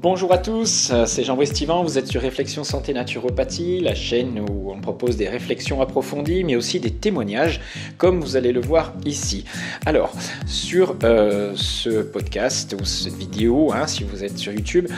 Bonjour à tous, c'est Jean Brestivan, vous êtes sur Réflexion Santé Naturopathie, la chaîne où on propose des réflexions approfondies mais aussi des témoignages comme vous allez le voir ici. Alors, sur ce podcast ou cette vidéo, si vous êtes sur YouTube,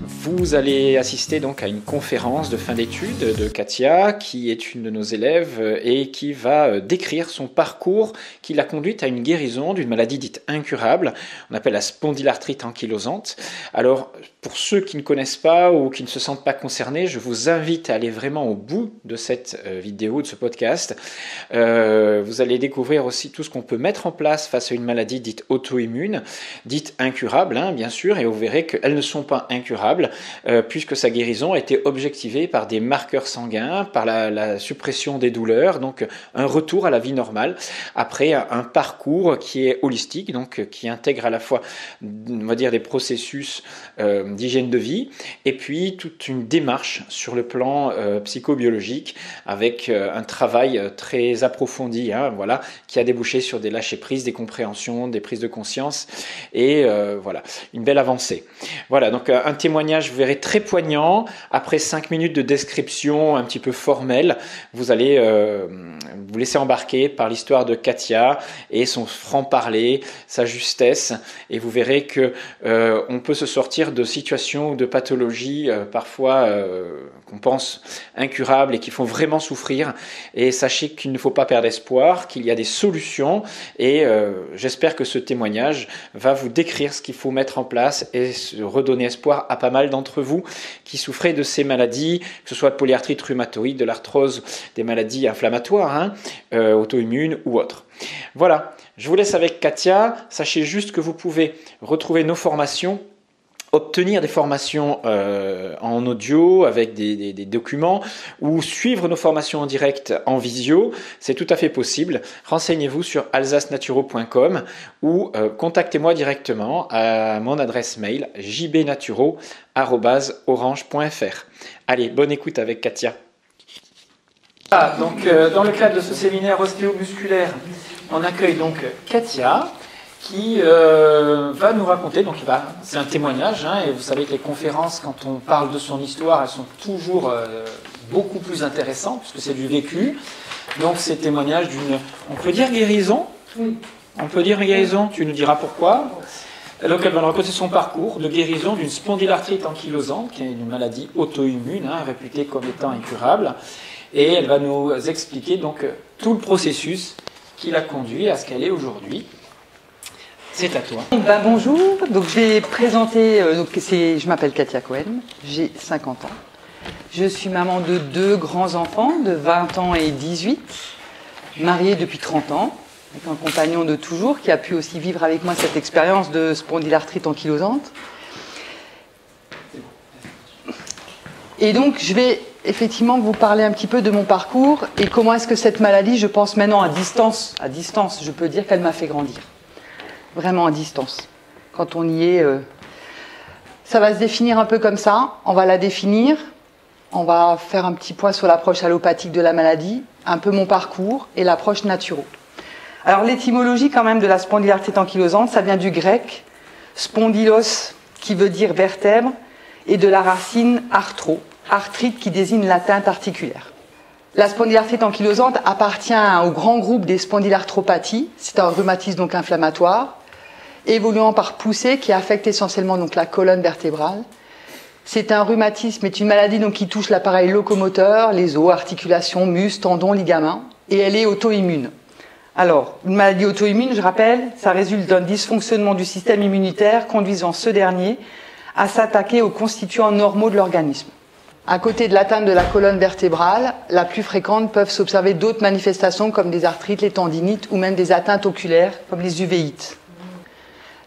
vous allez assister donc à une conférence de fin d'études de Katia qui est une de nos élèves et qui va décrire son parcours qui l'a conduite à une guérison d'une maladie dite incurable, on appelle la spondylarthrite ankylosante. Alors, pour ceux qui ne connaissent pas ou qui ne se sentent pas concernés, je vous invite à aller vraiment au bout de cette vidéo, de ce podcast. Vous allez découvrir aussi tout ce qu'on peut mettre en place face à une maladie dite auto-immune, dite incurable, bien sûr, et vous verrez qu'elles ne sont pas incurables, puisque sa guérison a été objectivée par des marqueurs sanguins, par la suppression des douleurs, donc un retour à la vie normale, après un parcours qui est holistique, donc qui intègre à la fois, on va dire, des processus d'hygiène de vie, et puis toute une démarche sur le plan psychobiologique, avec un travail très approfondi, voilà, qui a débouché sur des lâcher-prises, des compréhensions, des prises de conscience, et voilà, une belle avancée. Voilà, donc un témoignage, vous verrez, très poignant. Après 5 minutes de description un petit peu formelle, vous allez vous laisser embarquer par l'histoire de Katia et son franc-parler, sa justesse, et vous verrez que on peut se sortir de situations ou de pathologies parfois qu'on pense incurables et qui font vraiment souffrir. Et sachez qu'il ne faut pas perdre espoir, qu'il y a des solutions, et j'espère que ce témoignage va vous décrire ce qu'il faut mettre en place et redonner espoir à pas mal d'entre vous qui souffraient de ces maladies, que ce soit de polyarthrite rhumatoïde, de l'arthrose, des maladies inflammatoires, auto-immunes ou autres. Voilà, je vous laisse avec Katia. Sachez juste que vous pouvez retrouver nos formations, obtenir des formations en audio avec des documents, ou suivre nos formations en direct en visio. C'est tout à fait possible. Renseignez-vous sur alsacenaturo.com ou contactez-moi directement à mon adresse mail jbnaturo@orange.fr. Allez, bonne écoute avec Katia. Donc, dans le cadre de ce séminaire ostéomusculaire, on accueille donc Katia, qui va nous raconter, donc c'est un témoignage, et vous savez que les conférences, quand on parle de son histoire, elles sont toujours beaucoup plus intéressantes, puisque c'est du vécu. Donc c'est témoignage d'une, on peut dire guérison. Oui. On peut dire guérison, tu nous diras pourquoi. Donc elle va nous raconter son parcours de guérison d'une spondylarthrite ankylosante, qui est une maladie auto-immune, réputée comme étant incurable. Et elle va nous expliquer donc tout le processus qui l'a conduit à ce qu'elle est aujourd'hui. C'est à toi. Bonjour, donc je vais présenter, je m'appelle Katia Cohen, j'ai 50 ans. Je suis maman de 2 grands-enfants de 20 ans et 18, mariée depuis 30 ans, avec un compagnon de toujours qui a pu aussi vivre avec moi cette expérience de spondylarthrite ankylosante. Et donc je vais effectivement vous parler un petit peu de mon parcours et comment est-ce que cette maladie, je pense maintenant à distance, je peux dire qu'elle m'a fait grandir. Vraiment à distance. Quand on y est, ça va se définir un peu comme ça. On va la définir, on va faire un petit point sur l'approche allopathique de la maladie, un peu mon parcours et l'approche naturo. Alors l'étymologie quand même de la spondylarthrite ankylosante, ça vient du grec spondylos qui veut dire vertèbre et de la racine arthro, arthrite qui désigne l'atteinte articulaire. La spondylarthrite ankylosante appartient au grand groupe des spondylarthropathies. C'est un rhumatisme donc inflammatoire, évoluant par poussée qui affecte essentiellement donc la colonne vertébrale. C'est un rhumatisme, est une maladie donc qui touche l'appareil locomoteur, les os, articulations, muscles, tendons, ligaments, et elle est auto-immune. Alors, une maladie auto-immune, je rappelle, ça résulte d'un dysfonctionnement du système immunitaire conduisant ce dernier à s'attaquer aux constituants normaux de l'organisme. À côté de l'atteinte de la colonne vertébrale, la plus fréquente, peuvent s'observer d'autres manifestations comme des arthrites, les tendinites ou même des atteintes oculaires comme les uvéites.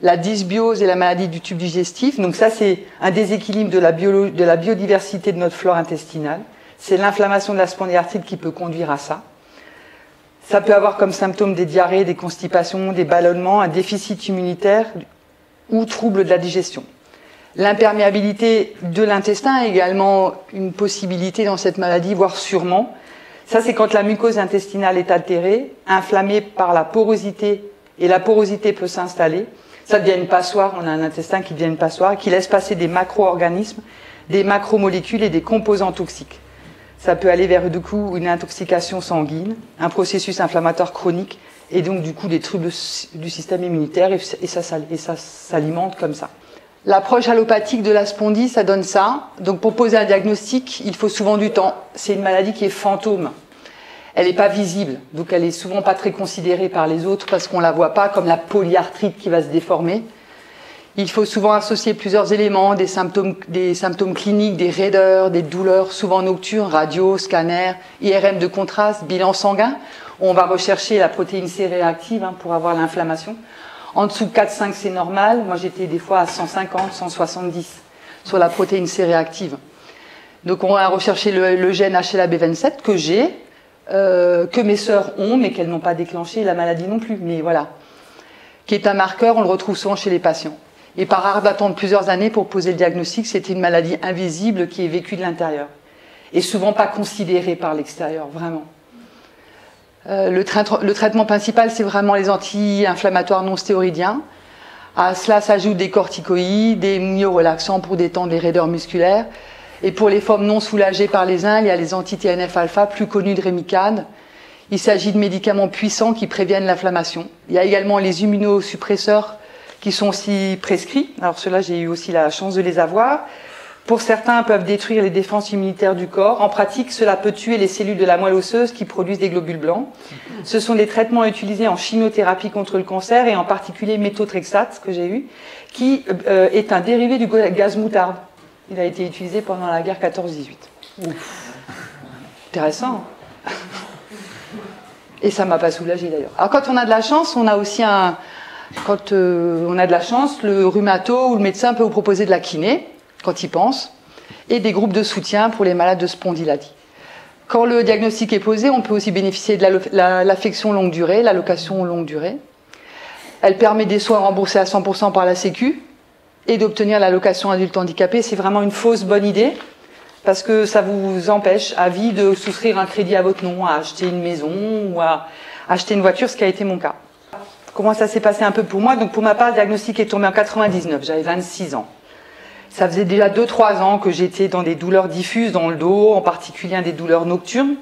La dysbiose et la maladie du tube digestif, donc ça c'est un déséquilibre de la biodiversité de notre flore intestinale. C'est l'inflammation de la spondylarthrite qui peut conduire à ça. Ça peut avoir comme symptômes des diarrhées, des constipations, des ballonnements, un déficit immunitaire ou troubles de la digestion. L'imperméabilité de l'intestin est également une possibilité dans cette maladie, voire sûrement. Ça, c'est quand la mucose intestinale est altérée, inflammée par la porosité, et la porosité peut s'installer. Ça devient une passoire, on a un intestin qui devient une passoire, qui laisse passer des macro-organismes, des macromolécules et des composants toxiques. Ça peut aller vers du coup une intoxication sanguine, un processus inflammatoire chronique, et donc du coup des troubles du système immunitaire, et ça s'alimente comme ça. L'approche allopathique de la spondie, ça donne ça. Donc pour poser un diagnostic, il faut souvent du temps. C'est une maladie qui est fantôme. Elle n'est pas visible, donc elle est souvent pas très considérée par les autres parce qu'on la voit pas, comme la polyarthrite qui va se déformer. Il faut souvent associer plusieurs éléments, des symptômes cliniques, des raideurs, des douleurs, souvent nocturnes, radio, scanner, IRM de contraste, bilan sanguin. On va rechercher la protéine C réactive pour avoir l'inflammation. En dessous de 4,5 c'est normal. Moi j'étais des fois à 150, 170 sur la protéine C réactive. Donc on va rechercher le gène HLA-B27 que j'ai, que mes sœurs ont, mais qu'elles n'ont pas déclenché la maladie non plus. Mais voilà, qui est un marqueur, on le retrouve souvent chez les patients. Et par rare d'attendre plusieurs années pour poser le diagnostic, c'était une maladie invisible qui est vécue de l'intérieur. Et souvent pas considérée par l'extérieur, vraiment. Le traitement principal, c'est vraiment les anti-inflammatoires non stéroïdiens. À cela s'ajoutent des corticoïdes, des myorelaxants pour détendre les raideurs musculaires. Et pour les formes non soulagées par les uns, il y a les anti-TNF-alpha, plus connus de Rémicade. Il s'agit de médicaments puissants qui préviennent l'inflammation. Il y a également les immunosuppresseurs qui sont aussi prescrits. Alors ceux-là, j'ai eu aussi la chance de les avoir. Pour certains, peuvent détruire les défenses immunitaires du corps. En pratique, cela peut tuer les cellules de la moelle osseuse qui produisent des globules blancs. Ce sont des traitements utilisés en chimiothérapie contre le cancer et en particulier méthotrexate, que j'ai eu, qui est un dérivé du gaz moutarde. Il a été utilisé pendant la guerre 14-18. Intéressant. Et ça ne m'a pas soulagée d'ailleurs. Alors quand on a de la chance, on a aussi quand on a de la chance, le rhumato ou le médecin peut vous proposer de la kiné, quand il pense, et des groupes de soutien pour les malades de spondylarthrite. Quand le diagnostic est posé, on peut aussi bénéficier de l'affection longue durée, l'allocation longue durée. Elle permet des soins remboursés à 100% par la Sécu et d'obtenir l'allocation adulte handicapé. C'est vraiment une fausse bonne idée parce que ça vous empêche à vie de souscrire un crédit à votre nom, à acheter une maison ou à acheter une voiture, ce qui a été mon cas. Comment ça s'est passé un peu pour moi? Donc pour ma part, le diagnostic est tombé en 99, j'avais 26 ans. Ça faisait déjà 2-3 ans que j'étais dans des douleurs diffuses dans le dos, en particulier des douleurs nocturnes.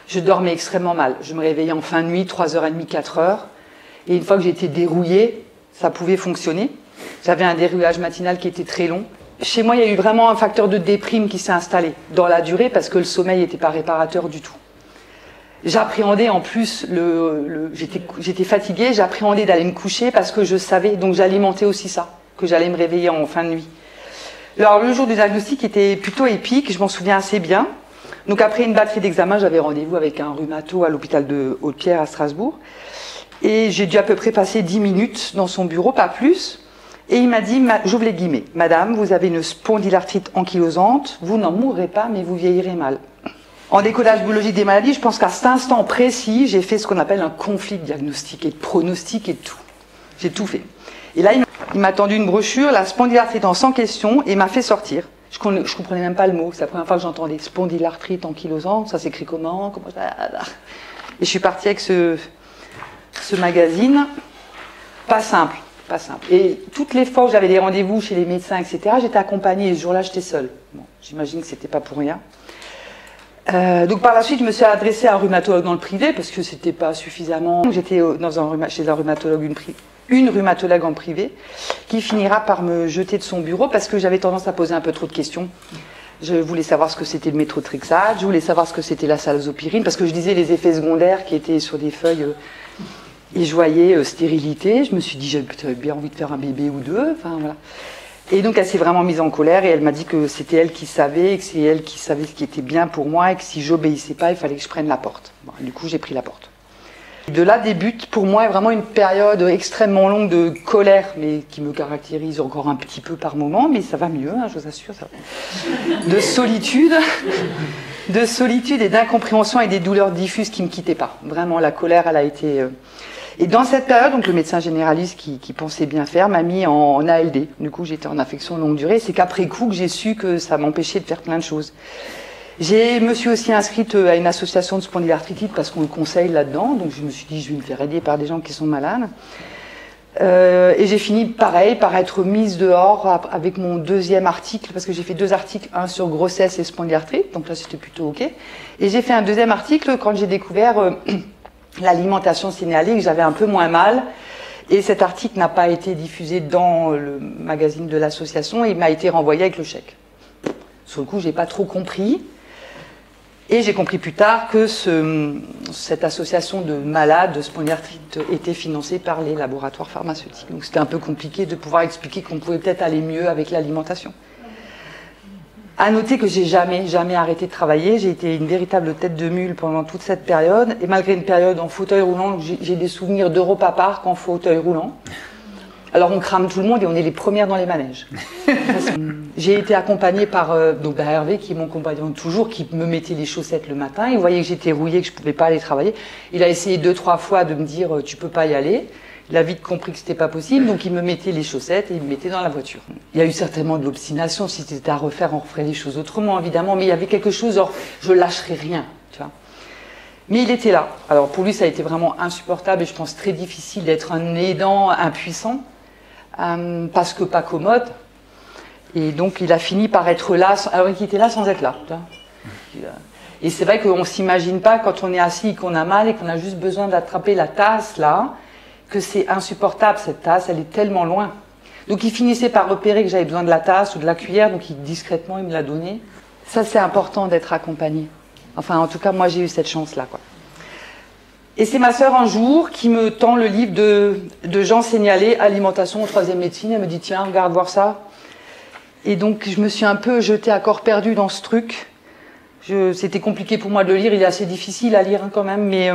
Je dormais extrêmement mal. Je me réveillais en fin de nuit, 3h30, 4h. Et une fois que j'étais dérouillée, ça pouvait fonctionner. J'avais un dérouillage matinal qui était très long. Chez moi, il y a eu vraiment un facteur de déprime qui s'est installé dans la durée parce que le sommeil n'était pas réparateur du tout. J'appréhendais en plus, j'étais fatiguée, j'appréhendais d'aller me coucher parce que je savais, donc j'alimentais aussi ça, que j'allais me réveiller en fin de nuit. Alors le jour du diagnostic était plutôt épique, je m'en souviens assez bien. Donc après une batterie d'examens, j'avais rendez-vous avec un rhumato à l'hôpital de Haute-Pierre à Strasbourg. Et j'ai dû à peu près passer 10 minutes dans son bureau, pas plus. Et il m'a dit, j'ouvre les guillemets, « Madame, vous avez une spondylarthrite ankylosante, vous n'en mourrez pas, mais vous vieillirez mal. » En décodage biologique des maladies, je pense qu'à cet instant précis, j'ai fait ce qu'on appelle un conflit de diagnostic et de pronostic et de tout. J'ai tout fait. Et là, il m'a tendu une brochure, la spondylarthrite en 100 questions, et m'a fait sortir. Je comprenais même pas le mot, c'est la première fois que j'entendais spondylarthrite ankylosante, ça s'écrit comment Et je suis partie avec ce magazine, pas simple. Et toutes les fois où j'avais des rendez-vous chez les médecins, etc., j'étais accompagnée, et ce jour-là, j'étais seule. Bon, j'imagine que c'était pas pour rien. Donc par la suite, je me suis adressée à un rhumatologue dans le privé, parce que c'était pas suffisamment... J'étais chez un rhumatologue, une rhumatologue en privé, qui finira par me jeter de son bureau parce que j'avais tendance à poser un peu trop de questions. Je voulais savoir ce que c'était le méthotrexate, je voulais savoir ce que c'était la salzopyrine, parce que je disais les effets secondaires qui étaient sur des feuilles, et je voyais stérilité. Je me suis dit, j'avais bien envie de faire un bébé ou deux, enfin voilà. Et donc elle s'est vraiment mise en colère et elle m'a dit que c'était elle qui savait, et que c'est elle qui savait ce qui était bien pour moi, et que si j'obéissais pas, il fallait que je prenne la porte. Bon, du coup, j'ai pris la porte. De là débute pour moi vraiment une période extrêmement longue de colère, mais qui me caractérise encore un petit peu par moment, mais ça va mieux, hein, je vous assure, ça va. De solitude et d'incompréhension et des douleurs diffuses qui ne me quittaient pas. Vraiment, la colère, elle a été... Et dans cette période, donc le médecin généraliste qui pensait bien faire m'a mis en ALD. Du coup, j'étais en affection longue durée. C'est qu'après coup que j'ai su que ça m'empêchait de faire plein de choses. Je me suis aussi inscrite à une association de spondylarthrite parce qu'on le conseille là-dedans. Donc je me suis dit, je vais me faire aider par des gens qui sont malades. Et j'ai fini pareil par être mise dehors avec mon deuxième article, parce que j'ai fait 2 articles, un sur grossesse et spondylarthrite, donc là c'était plutôt ok. Et j'ai fait un deuxième article quand j'ai découvert l'alimentation signalée, que j'avais un peu moins mal. Et cet article n'a pas été diffusé dans le magazine de l'association et il m'a été renvoyé avec le chèque. Sur le coup, j'ai pas trop compris. Et j'ai compris plus tard que cette association de malades de spondylarthrite était financée par les laboratoires pharmaceutiques. Donc c'était un peu compliqué de pouvoir expliquer qu'on pouvait peut-être aller mieux avec l'alimentation. À noter que j'ai jamais arrêté de travailler. J'ai été une véritable tête de mule pendant toute cette période. Et malgré une période en fauteuil roulant, j'ai des souvenirs d'Europa Park en fauteuil roulant. Alors on crame tout le monde et on est les premières dans les manèges. J'ai été accompagnée par Hervé, qui est mon compagnon toujours, qui me mettait les chaussettes le matin. Il voyait que j'étais rouillée, que je ne pouvais pas aller travailler. Il a essayé 2-3 fois de me dire tu peux pas y aller. Il a vite compris que c'était pas possible, donc il me mettait les chaussettes et il me mettait dans la voiture. Il y a eu certainement de l'obstination. Si c'était à refaire, on referait les choses autrement, évidemment. Mais il y avait quelque chose, je lâcherais rien, tu vois. Mais il était là. Alors pour lui, ça a été vraiment insupportable et je pense très difficile d'être un aidant impuissant. Parce que pas commode, et donc il a fini par être là, alors il était là sans être là. Et c'est vrai qu'on ne s'imagine pas quand on est assis et qu'on a mal et qu'on a juste besoin d'attraper la tasse là, que c'est insupportable cette tasse, elle est tellement loin. Donc il finissait par repérer que j'avais besoin de la tasse ou de la cuillère, donc discrètement il me l'a donnée. Ça c'est important d'être accompagné. Enfin en tout cas moi j'ai eu cette chance là quoi. Et c'est ma sœur un jour qui me tend le livre de Jean Seignalé, Alimentation en 3e médecine. Elle me dit tiens, regarde voir ça. Et donc je me suis un peu jetée à corps perdu dans ce truc. C'était compliqué pour moi de le lire, il est assez difficile à lire hein, quand même, mais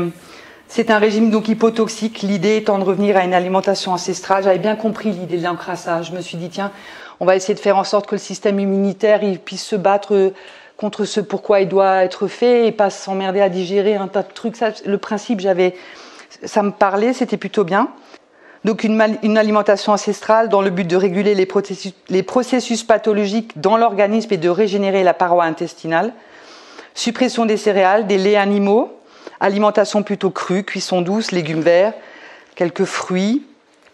c'est un régime donc hypotoxique. L'idée étant de revenir à une alimentation ancestrale. J'avais bien compris l'idée de l'encrassage. Je me suis dit tiens, on va essayer de faire en sorte que le système immunitaire il puisse se battre contre ce pourquoi il doit être fait et pas s'emmerder à digérer un tas de trucs. Ça, le principe, ça me parlait, c'était plutôt bien. Donc une alimentation ancestrale dans le but de réguler les processus pathologiques dans l'organisme et de régénérer la paroi intestinale. Suppression des céréales, des laits animaux, alimentation plutôt crue, cuisson douce, légumes verts, quelques fruits,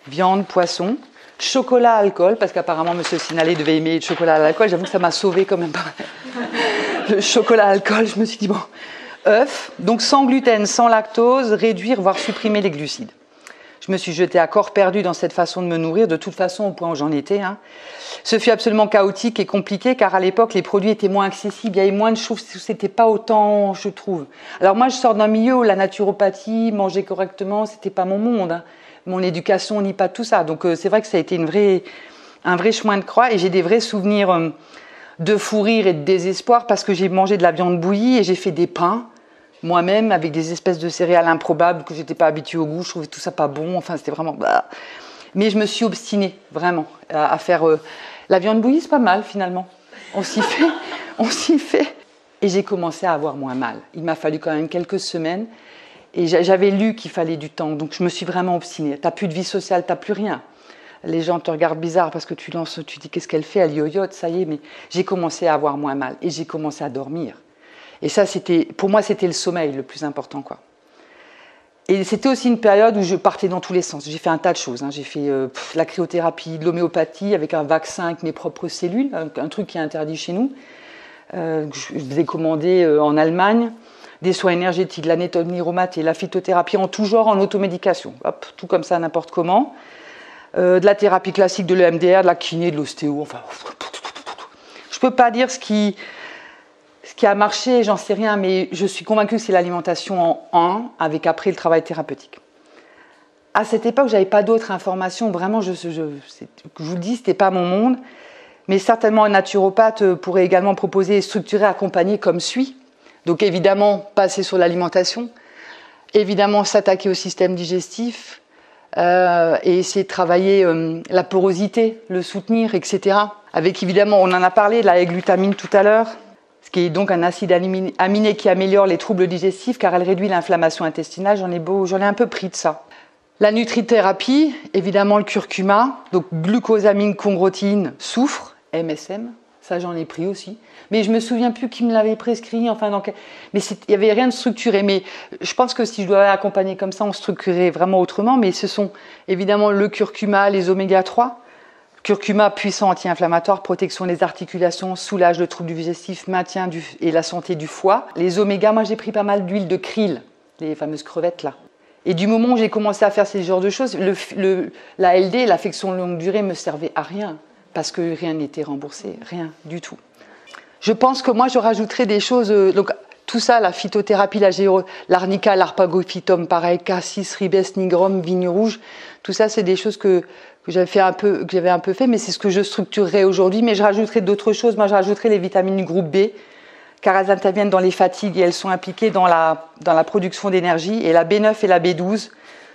viande, poisson. Chocolat, alcool, parce qu'apparemment M. Seignalé devait aimer le chocolat à l'alcool. J'avoue que ça m'a sauvée quand même. Le chocolat à alcool, je me suis dit bon. œufs, donc sans gluten, sans lactose, réduire, voire supprimer les glucides. Je me suis jetée à corps perdu dans cette façon de me nourrir, de toute façon au point où j'en étais. Ce fut absolument chaotique et compliqué, car à l'époque, les produits étaient moins accessibles, il y avait moins de choses, c'était pas autant, je trouve. Alors moi, je sors d'un milieu où la naturopathie, manger correctement, c'était pas mon monde. Mon éducation n'y pas tout ça. Donc c'est vrai que ça a été un vrai chemin de croix, et j'ai des vrais souvenirs de fou rire et de désespoir, parce que j'ai mangé de la viande bouillie et j'ai fait des pains moi-même avec des espèces de céréales improbables que j'étais pas habituée au goût, je trouvais tout ça pas bon, enfin c'était vraiment... Mais je me suis obstinée vraiment à faire... La viande bouillie c'est pas mal finalement, on s'y fait. Et j'ai commencé à avoir moins mal. Il m'a fallu quand même quelques semaines, et j'avais lu qu'il fallait du temps, donc je me suis vraiment obstinée. T'as plus de vie sociale, t'as plus rien. Les gens te regardent bizarre parce que tu dis qu'est-ce qu'elle fait, elle yoyote, ça y est, mais j'ai commencé à avoir moins mal et j'ai commencé à dormir. Et ça, pour moi, c'était le sommeil le plus important, quoi. Et c'était aussi une période où je partais dans tous les sens. J'ai fait un tas de choses. J'ai fait la cryothérapie, de l'homéopathie avec un vaccin avec mes propres cellules, un truc qui est interdit chez nous. Je faisais commander en Allemagne, des soins énergétiques, de l'anatomie rhumate et la phytothérapie en tout genre, en automédication. Hop, tout comme ça, n'importe comment. De la thérapie classique, de l'EMDR, de la kiné, de l'ostéo, enfin... Je ne peux pas dire ce qui a marché, j'en sais rien, mais je suis convaincue que c'est l'alimentation en un, avec après le travail thérapeutique. À cette époque, je n'avais pas d'autres informations, vraiment, je vous le dis, ce n'était pas mon monde, mais certainement un naturopathe pourrait également proposer, structurer, accompagner comme suit. Donc évidemment, passer sur l'alimentation, évidemment s'attaquer au système digestif, et essayer de travailler la porosité, le soutenir, etc. Avec évidemment, on en a parlé, de la glutamine tout à l'heure, ce qui est donc un acide aminé qui améliore les troubles digestifs car elle réduit l'inflammation intestinale. J'en ai un peu pris de ça. La nutrithérapie, évidemment le curcuma, donc glucosamine, chondroïtine, soufre, MSM, Ça, j'en ai pris aussi. Mais je me souviens plus qui me l'avait prescrit. Enfin, mais il n'y avait rien de structuré. Mais je pense que si je dois accompagner comme ça, on structurerait vraiment autrement. Mais ce sont évidemment le curcuma, les oméga 3. Curcuma, puissant anti-inflammatoire, protection des articulations, soulage le trouble digestif, maintien et la santé du foie. Les oméga, moi j'ai pris pas mal d'huile de krill, les fameuses crevettes là. Et du moment où j'ai commencé à faire ces genres de choses, la LD, l'affection longue durée, me servait à rien. Parce que rien n'était remboursé, rien du tout. Je pense que moi je rajouterais des choses, donc tout ça, la phytothérapie, l'arnica, l'arpagophytum, pareil, cassis, ribes, nigrum, vigne rouge, tout ça c'est des choses que j'avais un peu fait, mais c'est ce que je structurerais aujourd'hui. Mais je rajouterais d'autres choses. Moi, je rajouterais les vitamines du groupe B, car elles interviennent dans les fatigues et elles sont impliquées dans la production d'énergie. Et la B9 et la B12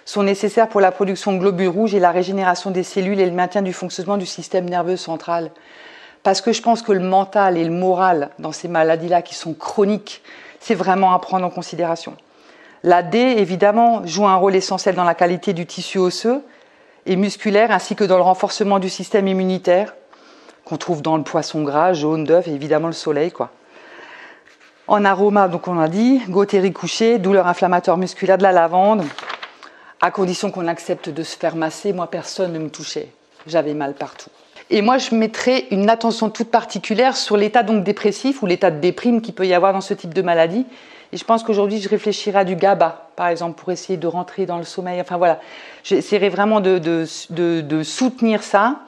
sont nécessaires pour la production de globules rouges et la régénération des cellules et le maintien du fonctionnement du système nerveux central. Parce que je pense que le mental et le moral dans ces maladies-là qui sont chroniques, c'est vraiment à prendre en considération. La D, évidemment, joue un rôle essentiel dans la qualité du tissu osseux et musculaire, ainsi que dans le renforcement du système immunitaire, qu'on trouve dans le poisson gras, jaune d'œuf et évidemment le soleil, quoi. En aroma, donc on a dit, Gauthérie couchée, douleur inflammatoire musculaire, de la lavande, à condition qu'on accepte de se faire masser. Moi, personne ne me touchait. J'avais mal partout. Et moi, je mettrais une attention toute particulière sur l'état donc dépressif ou l'état de déprime qu'il peut y avoir dans ce type de maladie. Et je pense qu'aujourd'hui, je réfléchirais à du GABA, par exemple, pour essayer de rentrer dans le sommeil. Enfin voilà, j'essaierai vraiment de soutenir ça.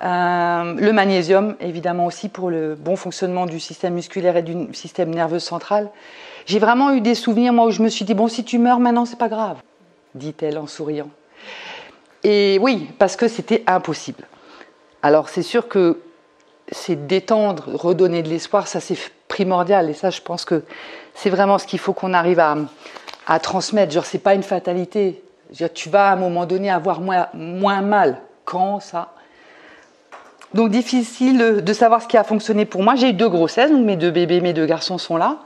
Le magnésium, évidemment aussi, pour le bon fonctionnement du système musculaire et du système nerveux central. J'ai vraiment eu des souvenirs, moi, où je me suis dit, bon, si tu meurs maintenant, c'est pas grave, dit-elle en souriant. Et oui, parce que c'était impossible. Alors, c'est sûr que c'est détendre, redonner de l'espoir, ça c'est primordial. Et ça, je pense que c'est vraiment ce qu'il faut qu'on arrive à transmettre. Genre, c'est pas une fatalité. Genre, tu vas à un moment donné avoir moins mal. Quand ça? Donc, difficile de savoir ce qui a fonctionné pour moi. J'ai eu 2 grossesses, donc mes 2 bébés, mes 2 garçons sont là.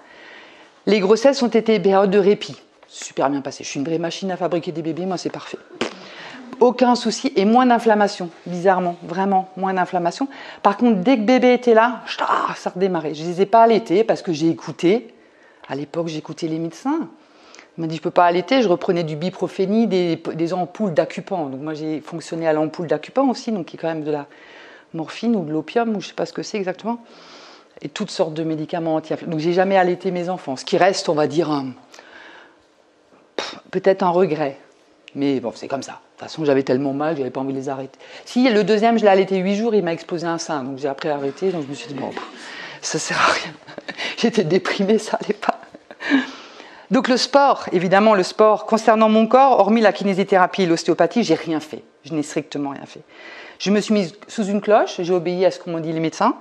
Les grossesses ont été des périodes de répit. Super bien passé. Je suis une vraie machine à fabriquer des bébés, moi c'est parfait. Aucun souci et moins d'inflammation, bizarrement, vraiment moins d'inflammation. Par contre, dès que bébé était là, ça redémarrait. Je ne les ai pas allaités parce que j'ai écouté. À l'époque, j'écoutais les médecins. Ils m'ont dit je ne peux pas allaiter. Je reprenais du Biprophénie, des ampoules d'Acupan. Donc moi, j'ai fonctionné à l'ampoule d'Acupan aussi, donc qui est quand même de la morphine ou de l'opium, ou je ne sais pas ce que c'est exactement. Et toutes sortes de médicaments anti-inflammatoires. Donc j'ai jamais allaité mes enfants. Ce qui reste, on va dire, peut-être un regret. Mais bon, c'est comme ça. De toute façon, j'avais tellement mal, je n'avais pas envie de les arrêter. Si, le deuxième, je l'ai allaité 8 jours, il m'a explosé un sein. Donc j'ai après arrêté, donc je me suis dit, bon, ça sert à rien. J'étais déprimée, ça n'allait pas. Donc le sport, évidemment, le sport. Concernant mon corps, hormis la kinésithérapie et l'ostéopathie, j'ai rien fait. Je n'ai strictement rien fait. Je me suis mise sous une cloche, j'ai obéi à ce qu'ont dit les médecins.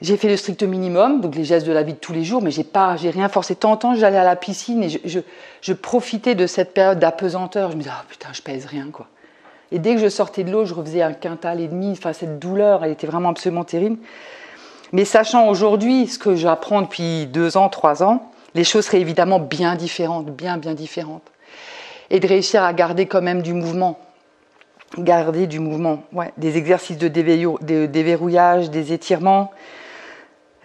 J'ai fait le strict minimum, donc les gestes de la vie de tous les jours, mais j'ai rien forcé. De temps en temps, j'allais à la piscine et je profitais de cette période d'apesanteur. Je me disais, putain, je pèse rien, quoi. Et dès que je sortais de l'eau, je refaisais un quintal et demi. Enfin, cette douleur, elle était vraiment absolument terrible. Mais sachant aujourd'hui ce que j'apprends depuis 2 ans, 3 ans, les choses seraient évidemment bien différentes, bien différentes. Et de réussir à garder quand même du mouvement. Garder du mouvement, ouais. Des exercices de déverrouillage, des étirements.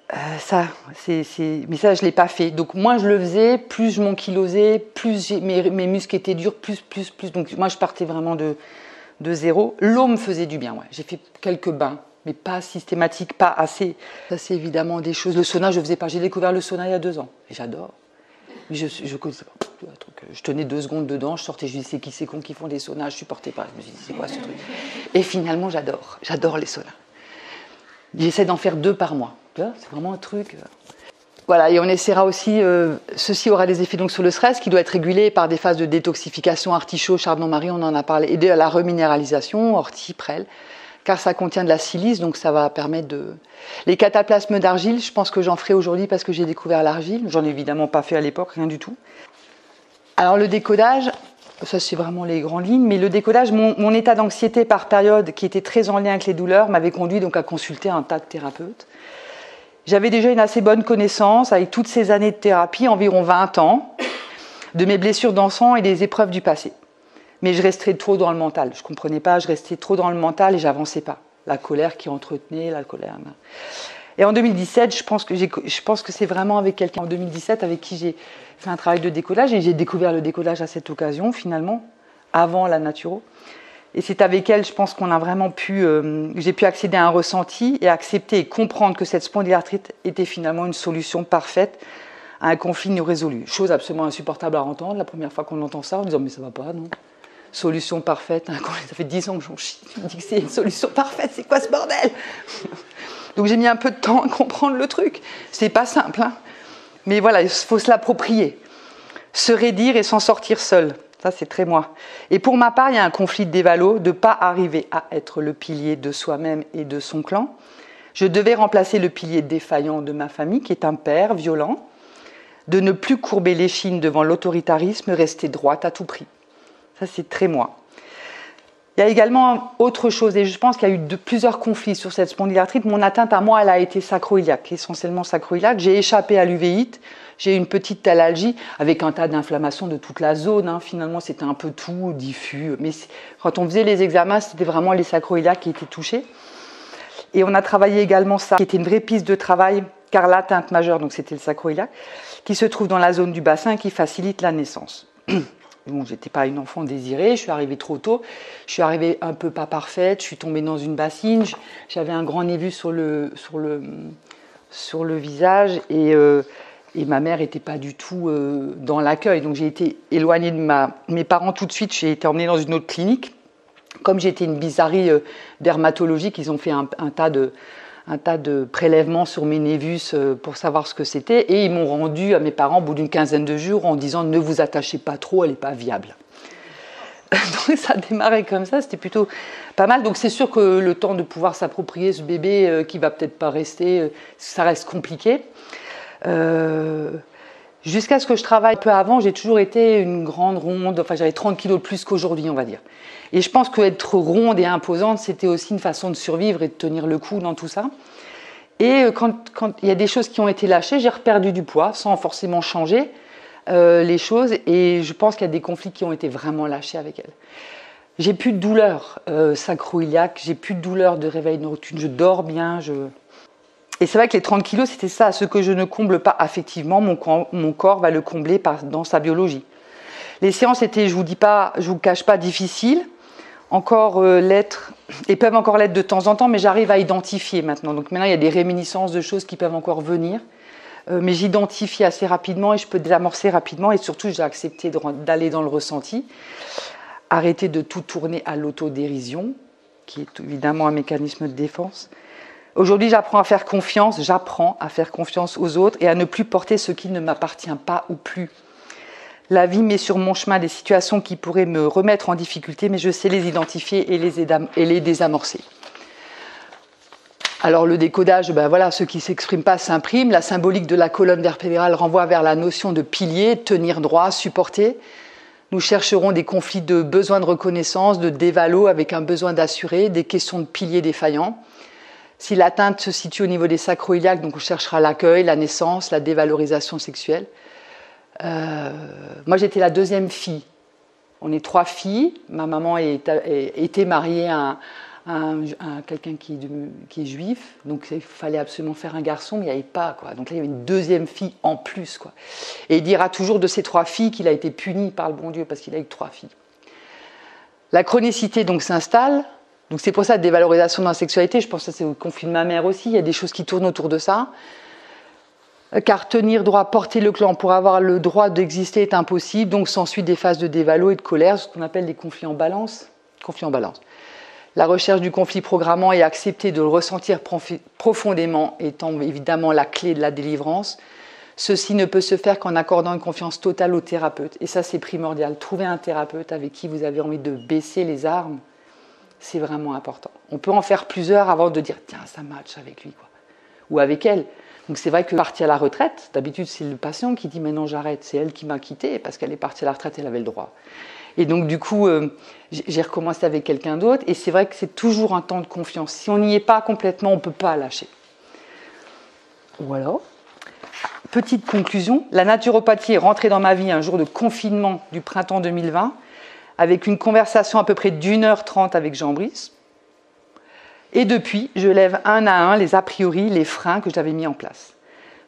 Mais ça, je ne l'ai pas fait. Donc, moins je le faisais, plus je m'ankylosais, plus mes muscles étaient durs, plus. Donc, moi, je partais vraiment de zéro. L'eau me faisait du bien, ouais. J'ai fait quelques bains, mais pas systématiques, pas assez. Ça, c'est évidemment des choses. Le sauna, je ne faisais pas. J'ai découvert le sauna il y a 2 ans. Et j'adore. Mais je connaissais pas. Je tenais 2 secondes dedans, je sortais, je disais, c'est con qui font des saunas, je ne supportais pas. Je me suis dit, c'est quoi ce truc? Et finalement, j'adore les saunas. J'essaie d'en faire 2 par mois. C'est vraiment un truc. Voilà, et on essaiera aussi, ceci aura des effets donc sur le stress qui doit être régulé par des phases de détoxification, artichaut, chardon-marie, on en a parlé, aider à la reminéralisation, ortie, prêle, car ça contient de la silice, donc ça va permettre de... Les cataplasmes d'argile, je pense que j'en ferai aujourd'hui parce que j'ai découvert l'argile, j'en ai évidemment pas fait à l'époque, rien du tout. Alors le décodage, ça c'est vraiment les grandes lignes, mais le décodage, mon état d'anxiété par période, qui était très en lien avec les douleurs, m'avait conduit donc à consulter un tas de thérapeutes. J'avais déjà une assez bonne connaissance, avec toutes ces années de thérapie, environ 20 ans, de mes blessures d'enfant et des épreuves du passé. Mais je restais trop dans le mental, je ne comprenais pas, je restais trop dans le mental et j'avançais pas. la colère qui entretenait, la colère. Et en 2017, je pense que c'est vraiment avec quelqu'un en 2017 avec qui j'ai fait un travail de décodage, et j'ai découvert le décodage à cette occasion, finalement, avant la naturo. Et c'est avec elle, je pense qu'on a vraiment j'ai pu accéder à un ressenti et accepter et comprendre que cette spondylarthrite était finalement une solution parfaite à un conflit non résolu. Chose absolument insupportable à entendre, la première fois qu'on entend ça, en disant mais ça va pas, non? Solution parfaite, hein, ça fait 10 ans que j'en chie, je me dis que c'est une solution parfaite, c'est quoi ce bordel? Donc j'ai mis un peu de temps à comprendre le truc. C'est pas simple, hein. Mais voilà, il faut se l'approprier. Se raidir et s'en sortir seul. Ça, c'est très moi. Et pour ma part, il y a un conflit de dévalo, de ne pas arriver à être le pilier de soi-même et de son clan. Je devais remplacer le pilier défaillant de ma famille, qui est un père violent, de ne plus courber l'échine devant l'autoritarisme, rester droite à tout prix. Ça, c'est très moi. Il y a également autre chose, et je pense qu'il y a eu plusieurs conflits sur cette spondylarthrite. Mon atteinte à moi, elle a été sacro-iliaque, essentiellement sacro-iliaque. J'ai échappé à l'uvéite, j'ai eu une petite thalalgie avec un tas d'inflammations de toute la zone. Hein. Finalement, c'était un peu tout, diffus. Mais quand on faisait les examens, c'était vraiment les sacro-iliaques qui étaient touchés. Et on a travaillé également ça, qui était une vraie piste de travail, car l'atteinte majeure, donc c'était le sacro-iliaque, qui se trouve dans la zone du bassin et qui facilite la naissance. Bon, je n'étais pas une enfant désirée, je suis arrivée trop tôt, je suis arrivée un peu pas parfaite, je suis tombée dans une bassine, j'avais un grand névus sur le visage et ma mère n'était pas du tout dans l'accueil. Donc j'ai été éloignée de mes parents tout de suite, j'ai été emmenée dans une autre clinique. Comme j'étais une bizarrerie dermatologique, ils ont fait un tas de prélèvements sur mes névus pour savoir ce que c'était. Et ils m'ont rendu à mes parents au bout d'une quinzaine de jours en disant « Ne vous attachez pas trop, elle n'est pas viable ». Donc ça a démarré comme ça, c'était plutôt pas mal. Donc c'est sûr que le temps de pouvoir s'approprier ce bébé qui va peut-être pas rester, ça reste compliqué. Jusqu'à ce que je travaille un peu avant, j'ai toujours été une grande ronde, enfin j'avais 30 kilos de plus qu'aujourd'hui, on va dire. Et je pense qu'être ronde et imposante, c'était aussi une façon de survivre et de tenir le coup dans tout ça. Et quand il y a des choses qui ont été lâchées, j'ai reperdu du poids sans forcément changer les choses. Et je pense qu'il y a des conflits qui ont été vraiment lâchés avec elle. J'ai plus de douleur sacro-iliaque, j'ai plus de douleur de réveil nocturne, je dors bien. Et c'est vrai que les 30 kilos, c'était ça, ce que je ne comble pas affectivement, mon corps va le combler dans sa biologie. Les séances étaient, je vous cache pas, difficiles. Encore l'être, et peuvent encore l'être de temps en temps, mais j'arrive à identifier maintenant. Donc maintenant, il y a des réminiscences de choses qui peuvent encore venir, mais j'identifie assez rapidement et je peux désamorcer rapidement. Et surtout, j'ai accepté d'aller dans le ressenti, arrêter de tout tourner à l'autodérision, qui est évidemment un mécanisme de défense. Aujourd'hui, j'apprends à faire confiance aux autres et à ne plus porter ce qui ne m'appartient pas ou plus. La vie met sur mon chemin des situations qui pourraient me remettre en difficulté, mais je sais les identifier et les désamorcer. Alors le décodage, voilà, ceux qui ne s'expriment pas s'impriment. La symbolique de la colonne vertébrale renvoie vers la notion de pilier, tenir droit, supporter. Nous chercherons des conflits de besoin de reconnaissance, de dévalo avec un besoin d'assurer, des questions de piliers défaillants. Si l'atteinte se situe au niveau des sacro-iliaques, donc on cherchera l'accueil, la naissance, la dévalorisation sexuelle. Moi, j'étais la deuxième fille. On est 3 filles. Ma maman était mariée à quelqu'un qui est juif. Donc, il fallait absolument faire un garçon, mais il n'y avait pas, quoi. Donc là, il y avait une deuxième fille en plus, quoi. Et il dira toujours de ces 3 filles qu'il a été puni par le bon Dieu parce qu'il a eu que 3 filles. La chronicité, donc, s'installe. Donc, c'est pour ça, dévalorisation dans la sexualité. Je pense que c'est au conflit de ma mère aussi. Il y a des choses qui tournent autour de ça. Car tenir droit, porter le clan pour avoir le droit d'exister est impossible, donc s'ensuit des phases de dévalo et de colère, ce qu'on appelle des conflits en balance. La recherche du conflit programmant et accepter de le ressentir profondément étant évidemment la clé de la délivrance. Ceci ne peut se faire qu'en accordant une confiance totale au thérapeute. Et ça, c'est primordial. Trouver un thérapeute avec qui vous avez envie de baisser les armes, c'est vraiment important. On peut en faire plusieurs avant de dire « tiens, ça match avec lui » quoi. Ou avec elle. Donc c'est vrai que partie à la retraite, d'habitude c'est le patient qui dit maintenant j'arrête, c'est elle qui m'a quitté parce qu'elle est partie à la retraite, elle avait le droit. Et donc du coup j'ai recommencé avec quelqu'un d'autre et c'est vrai que c'est toujours un temps de confiance. Si on n'y est pas complètement, on ne peut pas lâcher. Voilà. Petite conclusion, la naturopathie est rentrée dans ma vie un jour de confinement du printemps 2020 avec une conversation à peu près d'1h30 avec Jean Brice. Et depuis, je lève un à un les a priori, les freins que j'avais mis en place.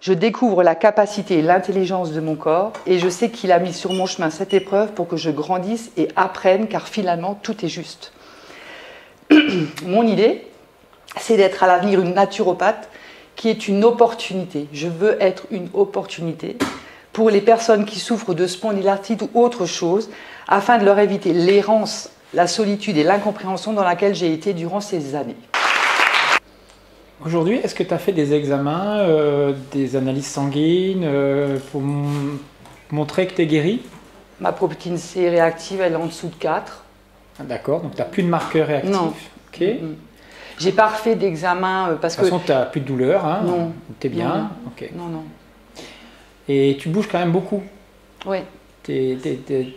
Je découvre la capacité et l'intelligence de mon corps et je sais qu'il a mis sur mon chemin cette épreuve pour que je grandisse et apprenne, car finalement, tout est juste. Mon idée, c'est d'être à l'avenir une naturopathe qui est une opportunité. Je veux être une opportunité pour les personnes qui souffrent de spondylarthrite ou autre chose, afin de leur éviter l'errance, la solitude et l'incompréhension dans laquelle j'ai été durant ces années. Aujourd'hui, est-ce que tu as fait des examens, des analyses sanguines pour montrer que tu es guéri? Ma protéine C réactive, elle est en dessous de 4. D'accord, donc tu n'as plus de marqueurs réactifs. Non. Ok. J'ai pas refait d'examen parce que... De toute façon, tu n'as plus de douleur, hein? Non. Tu es bien? Non. Ok. Non. Et tu bouges quand même beaucoup? Oui. Tu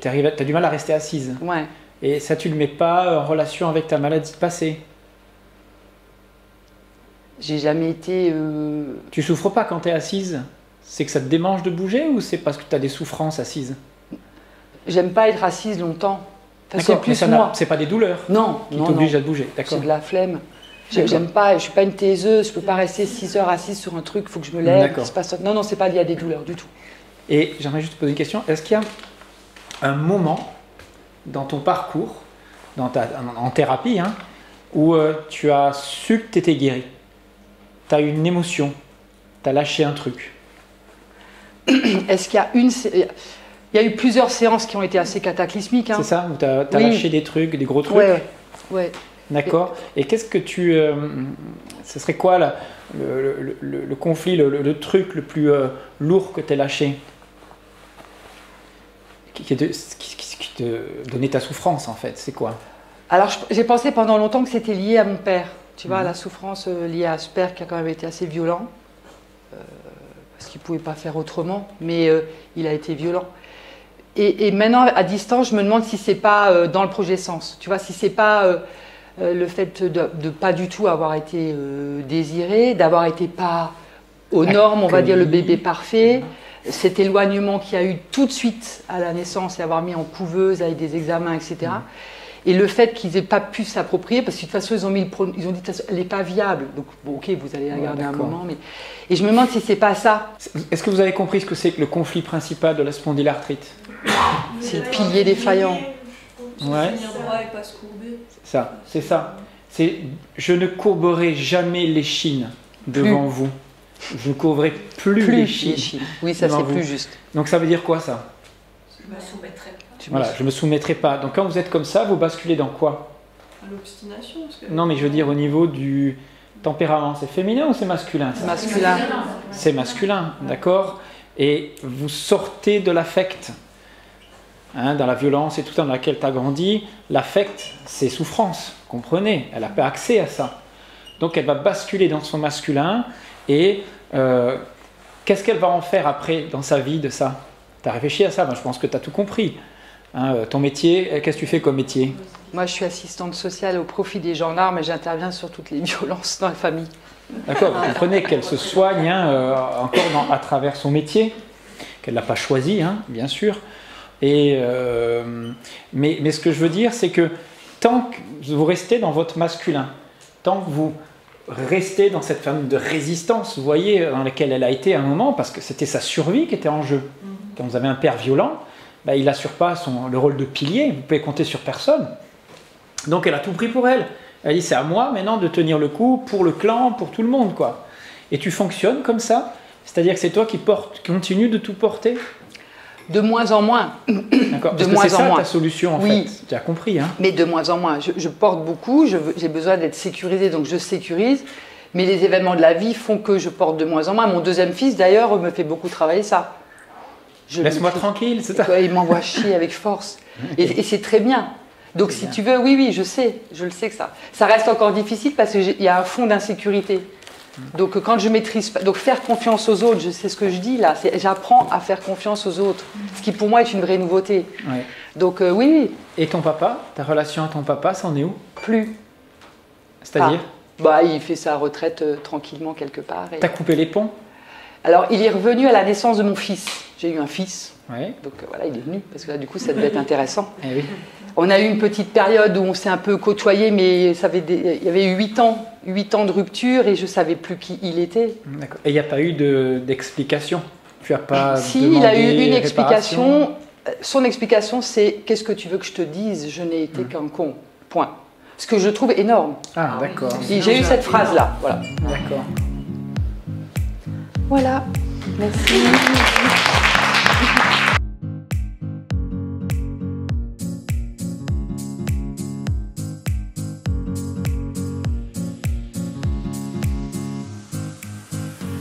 as du mal à rester assise? Ouais. Et ça, tu ne le mets pas en relation avec ta maladie passée? J'ai jamais été... Tu souffres pas quand tu es assise? C'est que ça te démange de bouger ou c'est parce que tu as des souffrances assises? J'aime pas être assise longtemps. Enfin, c'est D'accord, mais plus moi. c'est pas des douleurs Non, qui non, t'obligent non. à te bouger? D'accord. C'est de la flemme. J'aime pas, je suis pas une taiseuse, je peux pas rester 6 heures assise sur un truc, il faut que je me lève. D'accord. Non, non, c'est pas lié à des douleurs du tout. Et j'aimerais juste te poser une question. Est-ce qu'il y a un moment dans ton parcours, en thérapie, hein, où tu as su que tu étais guéri? Tu as eu une émotion, tu as lâché un truc? Est-ce qu'il y a il y a eu plusieurs séances qui ont été assez cataclysmiques. Hein. C'est ça? Où tu as Oui. lâché des trucs, des gros trucs? Ouais. D'accord. Et qu'est-ce que tu... ce serait quoi le conflit, le truc le plus lourd que tu as lâché? Qui te donnait ta souffrance, en fait? C'est quoi? Alors, j'ai pensé pendant longtemps que c'était lié à mon père. Tu vois, la souffrance liée à ce père qui a quand même été assez violent. Parce qu'il ne pouvait pas faire autrement, mais il a été violent. Et maintenant, à distance, je me demande si c'est pas dans le projet Sens. Tu vois, si c'est pas le fait de pas du tout avoir été désiré, d'avoir été pas aux normes, on va dire le bébé parfait, cet éloignement qu'il y a eu tout de suite à la naissance et avoir mis en couveuse avec des examens, etc. Et le fait qu'ils n'aient pas pu s'approprier, parce que de toute façon, ils ont dit de toute façon, elle n'est pas viable. Donc, bon, ok, vous allez la garder un moment. Mais... Et je me demande si c'est pas ça. Est-ce que vous avez compris ce que c'est que le conflit principal de la spondylarthrite? C'est le pilier défaillant. Ouais. C'est ça. C'est je ne courberai jamais l'échine devant vous. Je ne courberai plus l'échine. Oui, ça c'est plus juste. Donc ça veut dire quoi ça? Je me soumettrai pas. Voilà, je me soumettrai pas. Donc quand vous êtes comme ça, vous basculez dans quoi? L'obstination. Non, mais je veux dire au niveau du tempérament, c'est féminin ou c'est masculin? C'est masculin. C'est masculin, d'accord? Et vous sortez de l'affect. Hein, dans la violence et tout ça dans laquelle tu as grandi, l'affect, c'est souffrance, comprenez? Elle n'a pas accès à ça. Donc elle va basculer dans son masculin et qu'est-ce qu'elle va en faire après dans sa vie de ça? Tu as réfléchi à ça? Ben, je pense que tu as tout compris. Hein, ton métier, qu'est-ce que tu fais comme métier? Moi, je suis assistante sociale au profit des gendarmes et j'interviens sur toutes les violences dans la famille. D'accord, vous comprenez qu'elle se soigne encore à travers son métier, qu'elle ne l'a pas choisi, hein, bien sûr. Et, mais ce que je veux dire, c'est que tant que vous restez dans votre masculin, tant que vous restez dans cette forme de résistance, vous voyez, dans laquelle elle a été à un moment, parce que c'était sa survie qui était en jeu. Quand vous avez un père violent, ben, il n'assure pas le rôle de pilier, vous pouvez compter sur personne. Donc elle a tout pris pour elle. Elle dit, c'est à moi maintenant de tenir le coup pour le clan, pour tout le monde, quoi. Et tu fonctionnes comme ça, c'est-à-dire que c'est toi qui continues de tout porter? De moins en moins. D'accord. Parce que c'est ça ta solution en fait. Tu as compris. Hein. Mais de moins en moins. Je porte beaucoup, j'ai besoin d'être sécurisée, donc je sécurise. Mais les événements de la vie font que je porte de moins en moins. Mon deuxième fils, d'ailleurs, me fait beaucoup travailler ça. Laisse-moi tranquille, c'est ça. Il m'envoie chier avec force. Et c'est très bien. Donc si tu veux, oui, je le sais que ça. Ça reste encore difficile parce qu'il y a un fond d'insécurité. Donc quand je maîtrise pas, donc faire confiance aux autres, je sais ce que je dis là, j'apprends à faire confiance aux autres, ce qui pour moi est une vraie nouveauté. Ouais. Donc oui. Et ton papa, ta relation à ton papa, c'en est où? Plus. C'est-à-dire? Bah il fait sa retraite tranquillement quelque part. T'as coupé les ponts? Alors, il est revenu à la naissance de mon fils. J'ai eu un fils, Oui. donc voilà, il est venu, parce que là, du coup, ça devait être intéressant. Eh oui. On a eu une petite période où on s'est un peu côtoyé, mais il y avait eu 8 ans de rupture et je ne savais plus qui il était. D'accord. Et il n'y a pas eu d'explication? Tu n'as pas Si, demandé il a eu une réparation? explication. Son explication, c'est « Qu'est-ce que tu veux que je te dise? Je n'ai été qu'un con. » Point. Ce que je trouve énorme. Ah, d'accord. J'ai eu cette phrase-là. Voilà. D'accord. Voilà. Merci.